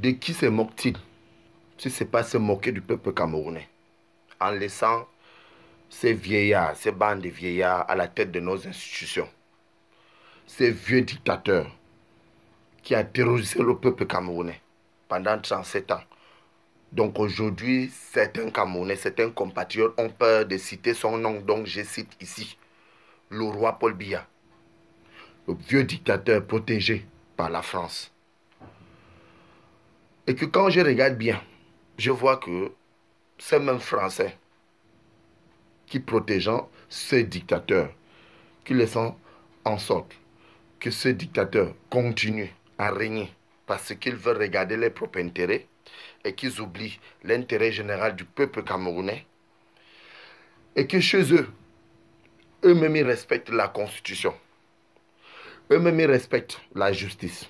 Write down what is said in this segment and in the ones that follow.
De qui se moque-t-il si ce n'est pas se moquer du peuple camerounais en laissant ces vieillards, ces bandes de vieillards à la tête de nos institutions, ces vieux dictateurs qui a terrorisé le peuple camerounais pendant 37 ans. Donc aujourd'hui, certains Camerounais, certains compatriotes ont peur de citer son nom, donc je cite ici le roi Paul Biya, le vieux dictateur protégé par la France. Et que quand je regarde bien, je vois que ces mêmes Français qui protégeant ce dictateur, qui laissant en sorte que ce dictateur continue à régner parce qu'ils veulent regarder leurs propres intérêts et qu'ils oublient l'intérêt général du peuple camerounais et que chez eux, eux-mêmes ils respectent la constitution, eux-mêmes ils respectent la justice,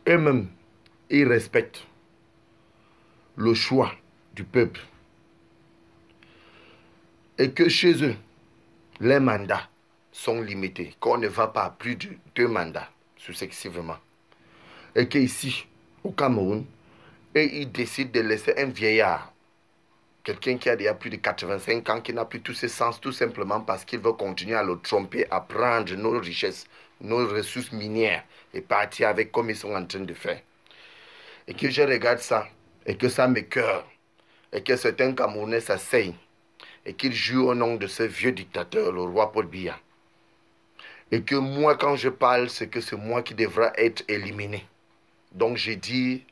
eux-mêmes ils respectent le choix du peuple et que chez eux, les mandats sont limités, qu'on ne va pas à plus de 2 mandats successivement. Et qu'ici, au Cameroun, et ils décident de laisser un vieillard, quelqu'un qui a déjà plus de 85 ans, qui n'a plus tous ses sens, tout simplement parce qu'il veut continuer à le tromper, à prendre nos richesses, nos ressources minières, et partir avec comme ils sont en train de faire. Et que je regarde ça, et que ça m'écoeure, et que certains Camerounais s'asseyent, et qu'ils jouent au nom de ce vieux dictateur, le roi Paul Biya. Et que moi, quand je parle, c'est que c'est moi qui devra être éliminé. Donc j'ai dit,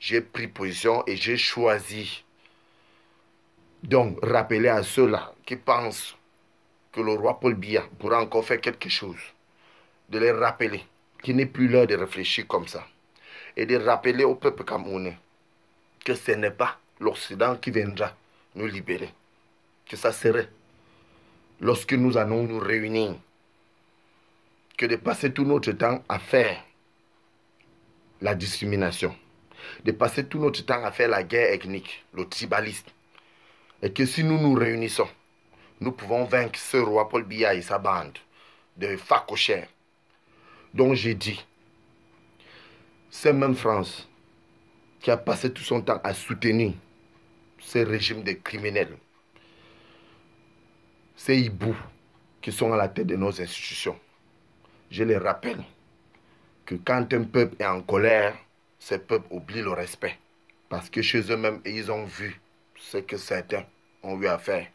j'ai pris position et j'ai choisi. Donc, rappeler à ceux-là qui pensent que le roi Paul Biya pourra encore faire quelque chose, de les rappeler qu'il n'est plus l'heure de réfléchir comme ça. Et de rappeler au peuple camerounais que ce n'est pas l'Occident qui viendra nous libérer. Que ça serait lorsque nous allons nous réunir, que de passer tout notre temps à faire la discrimination, de passer tout notre temps à faire la guerre ethnique, le tribalisme. Et que si nous nous réunissons, nous pouvons vaincre ce roi Paul Biya et sa bande de facochères. Donc j'ai dit, c'est même France qui a passé tout son temps à soutenir ce régime de criminels, ces hiboux qui sont à la tête de nos institutions. Je les rappelle que quand un peuple est en colère, ce peuple oublie le respect. Parce que chez eux-mêmes, ils ont vu ce que certains ont eu à faire.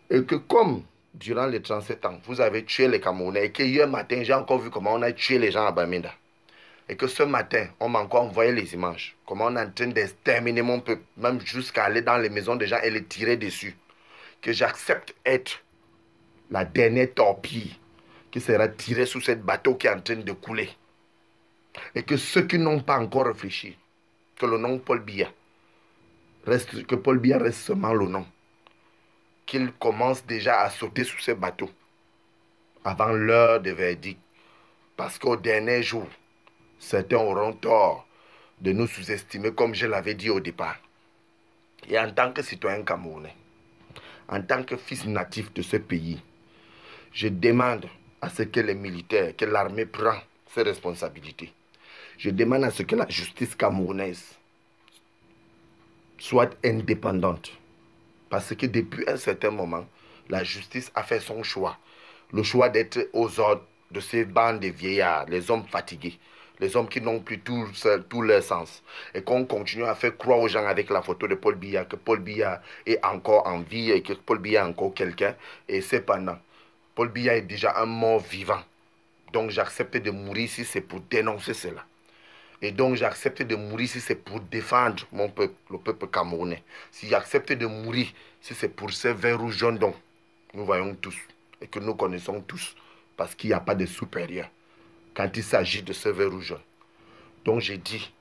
Et que comme durant les 37 ans, vous avez tué les Camerounais, et que hier matin, j'ai encore vu comment on a tué les gens à Bamenda. Et que ce matin, on m'a encore envoyé les images. Comment on est en train d'exterminer mon peuple, même jusqu'à aller dans les maisons des gens et les tirer dessus. Que j'accepte être la dernière torpille qui sera tirée sous ce bateau qui est en train de couler. Et que ceux qui n'ont pas encore réfléchi, que le nom Paul Biya reste, que Paul Biya reste seulement le nom, qu'il commence déjà à sauter sous ce bateau avant l'heure de verdict. Parce qu'au dernier jour, certains auront tort de nous sous-estimer comme je l'avais dit au départ. Et en tant que citoyen camerounais, en tant que fils natif de ce pays, je demande à ce que les militaires, que l'armée prenne ses responsabilités. Je demande à ce que la justice camerounaise soit indépendante. Parce que depuis un certain moment, la justice a fait son choix. Le choix d'être aux ordres de ces bandes de vieillards, les hommes fatigués, les hommes qui n'ont plus tout leur sens. Et qu'on continue à faire croire aux gens avec la photo de Paul Biya que Paul Biya est encore en vie et que Paul Biya est encore quelqu'un. Et cependant, Paul Biya est déjà un mort vivant. Donc j'accepte de mourir si c'est pour dénoncer cela. Et donc j'accepte de mourir si c'est pour défendre mon peuple, le peuple camerounais. Si j'accepte de mourir si c'est pour ce vin rouge jaune dont nous voyons tous et que nous connaissons tous. Parce qu'il n'y a pas de supérieur quand il s'agit de ce vin rouge jaune. Donc j'ai dit,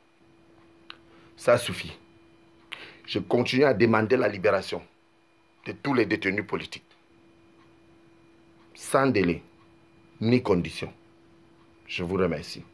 ça suffit. Je continue à demander la libération de tous les détenus politiques. Sans délai, ni condition. Je vous remercie.